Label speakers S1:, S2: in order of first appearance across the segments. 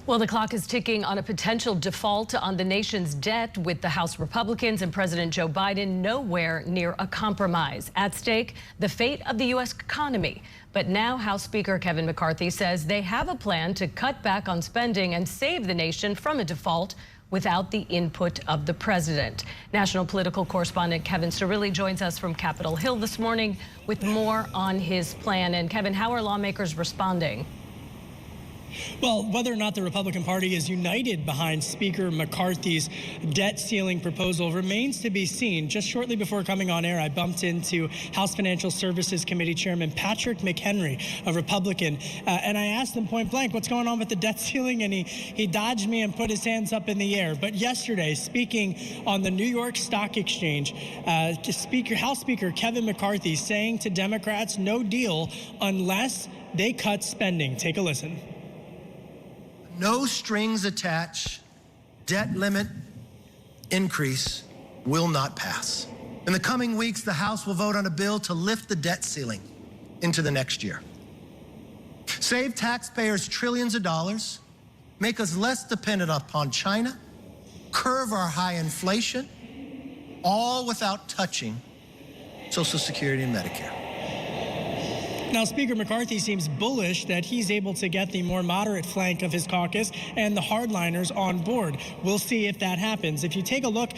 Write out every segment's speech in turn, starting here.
S1: Well, the clock is ticking on a potential default on the nation's debt, with the House Republicans and President Joe Biden nowhere near a compromise. At stake, the fate of the U.S. economy. But now House Speaker Kevin McCarthy says they have a plan to cut back on spending and save the nation from a default without the input of the president. National political correspondent Kevin McCarthy joins us from Capitol Hill this morning with more on his plan. And Kevin, how are lawmakers responding?
S2: Well, whether or not the Republican Party is united behind Speaker McCarthy's debt ceiling proposal remains to be seen. Just shortly before coming on air, I bumped into House Financial Services Committee Chairman Patrick McHenry, a Republican, and I asked him point blank, what's going on with the debt ceiling? And he dodged me and put his hands up in the air. But yesterday, speaking on the New York Stock Exchange, House Speaker Kevin McCarthy saying to Democrats, no deal unless they cut spending. Take a listen.
S3: No strings attached, debt limit increase will not pass. In the coming weeks, the House will vote on a bill to lift the debt ceiling into the next year. Save taxpayers trillions of dollars, make us less dependent upon China, curb our high inflation, all without touching Social Security and Medicare.
S2: Now, Speaker McCarthy seems bullish that he's able to get the more moderate flank of his caucus and the hardliners on board. We'll see if that happens. If you take a look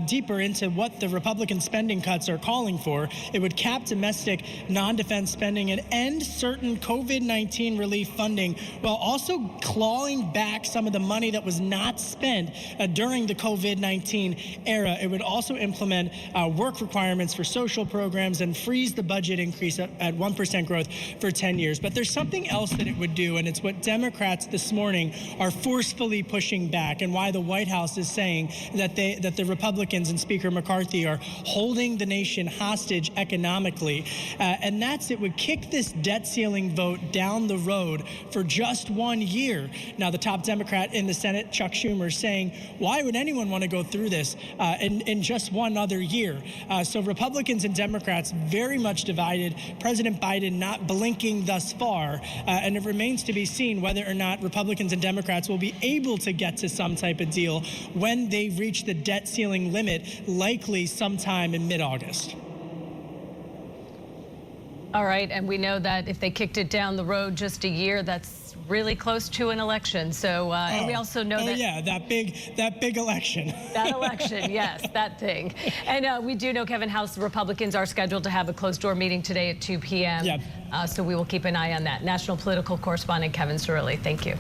S2: deeper into what the Republican spending cuts are calling for, it would cap domestic non-defense spending and end certain COVID-19 relief funding, while also clawing back some of the money that was not spent during the COVID-19 era. It would also implement work requirements for social programs and freeze the budget increase at 1% growth for 10 years. But there's something else that it would do, and it's what Democrats this morning are forcefully pushing back, and why the White House is saying that the Republicans and Speaker McCarthy are holding the nation hostage economically. And that's, it would kick this debt ceiling vote down the road for just 1 year. Now, the top Democrat in the Senate, Chuck Schumer, saying, why would anyone want to go through this in just one other year? So Republicans and Democrats very much divided. President Biden not blinking thus far, and it remains to be seen whether or not Republicans and Democrats will be able to get to some type of deal when they reach the debt ceiling limit, likely sometime in mid-August.
S1: All right, and we know that if they kicked it down the road just a year, that's really close to an election. So, and we also know that.
S2: Yeah, that big election.
S1: That election, yes, that thing. And we do know, Kevin, House Republicans are scheduled to have a closed-door meeting today at 2 p.m.
S2: Yep.
S1: So we will keep an eye on that. National political correspondent Kevin McCarthy, thank you.